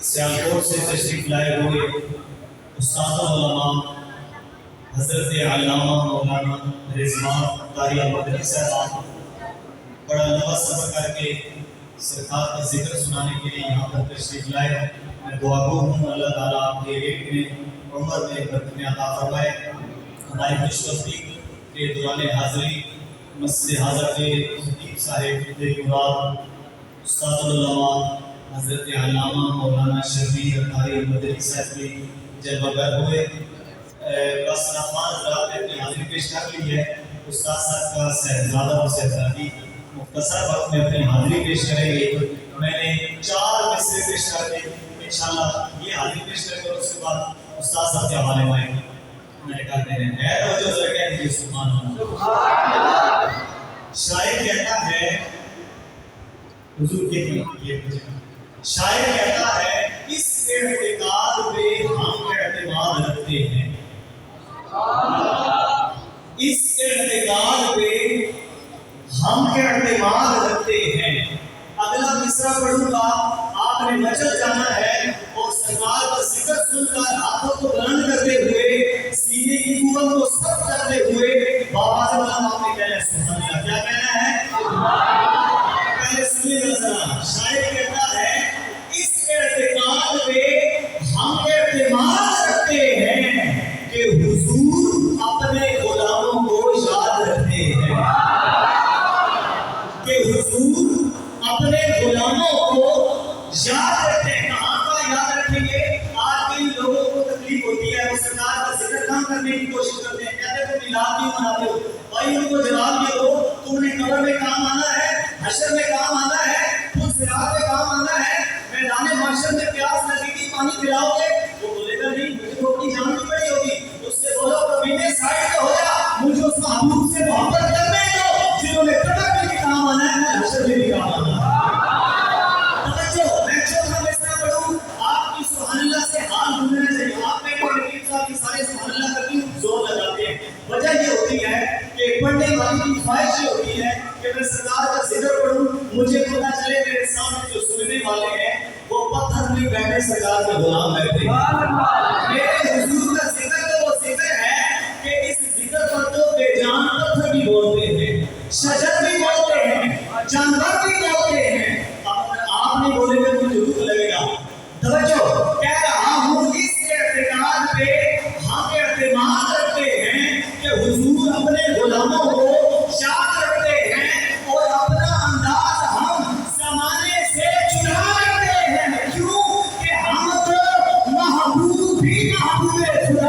سیالکوٹ سے تشریف لائے ہوئے استاد علماء حضرت علامہ مولانا رضوان طاہر مدنی صاحب بڑا لمبا سفر کر کے سرکار کا ذکر سنانے کے لیے یہاں پر تشریف لائے. میں دعا گو ہوں اللہ تعالیٰ آپ کے ایک میں عمر میں برکتیں عطا فرمائے. ہماری خوش تصدیق کے دوران حاضری مسجد حاضر کے خطیب صاحب دل مراد استاد العلماء حضرت علامہ مولانا شبیر طاہر مدنی صاحب کی جلوہ گر ہوئے. بس نفان حضرات نے اپنی حاضری پیش کر لی ہے. استاد صاحب کا صاحبزادہ اور صاحبزادی مختصر وقت میں اپنی حاضری پیش کریں گے. میں نے 4 مصرے پیش کر کے انشاءاللہ یہ حاضری پیش کریں گے اور اس کے بعد استاد صاحب کے حوالے میں آئیں گے. میں کہتے ہیں اے توجہ ذرا کہتے ہیں سبحان اللہ. شاعر کہتا ہے حضور کے شاعر کہتا ہے اس اعتقاد پہ ہم اعتماد رکھتے ہیں. اس اعتقاد پہ ہم اعتماد رکھتے ہیں. اگلا مصرع پڑھوں گا. آپ نے مچل جانا ہے اور سرکار کا ذکر سن کر ہاتھوں کو بلند کرتے ہوئے سینے کی قوت کو سخت کرتے ہوئے بابا سے بلند آپ نے کہنا ہے سبحان اللہ. کیا کہنا ہے؟ پہلے سنیے ذرا. شاعر کہتا ہے اس اعتقاد پہ ہم اعتماد رکھتے ہیں کہ حضور اپنے غلاموں کو یاد رکھتے ہیں. کہ حضور اپنے غلاموں کو یاد رکھتے ہیں. کہاں کا یاد رکھیں گے؟ آج کئی لوگوں کو تکلیف ہوتی ہے وہ سرکار کا ذکر کم کرنے کی کوشش کرتے ہیں. کہتے ہیں تم میلاد کیوں مناتے ہو؟ بھائی ان کو جواب یہ دو تم نے قبر میں کام آنا ہے, حشر میں کام آنا ہے, خود صراط میں کام آنا ہے, میدان محشر میں پیاس لگے گی پانی پلاؤ گے. وہ بولے گا نہیں مجھے تو اپنی جان بھی پڑی ہوگی. اس سے بولو کمینے سائڈ پہ ہو جا, مجھے اس محبوب سے محبت کرنے دو جنہوں نے قبر میں بھی کام آنا ہے حشر میں بھی کام آنا ہے. توجہ میں جو ہم اس طرح پڑھوں آپ کی سبحان اللہ سے حال ڈھونڈنا چاہیے. آپ میں نبی صاحب کی سارے سبحان اللہ کا کیوں زور لگاتے ہیں؟ وجہ یہ ہوتی ہے کہ پڑھنے والی کی خواہش یہ ہوتی ہے کہ میں سرکار کا ذکر پڑھوں, مجھے پتہ چلے میرے سامنے جو سننے والے ہیں وہ پتھر میں بیٹھے سرکار کے غلام بیٹھے ہیں. میرے حضور کا ذکر تو وہ ذکر ہے کہ اس ذکر پر تو بے جان پتھر بھی بولتے ہیں, شجر بھی بولتے ہیں, جانور بھی بولتے ہیں. آپ نہیں بولے گا تو مجھے دکھ لگے گا. توجہ کہہ رہا ہوں اس اعتقاد پہ ہم اعتماد رکھتے ہیں کہ حضور اپنے غلاموں کو یاد رکھتے ہیں اور اپنا انداز ہم زمانے سے چنا رکھتے ہیں. کیوں کہ ہم تو محبوب بھی محبوب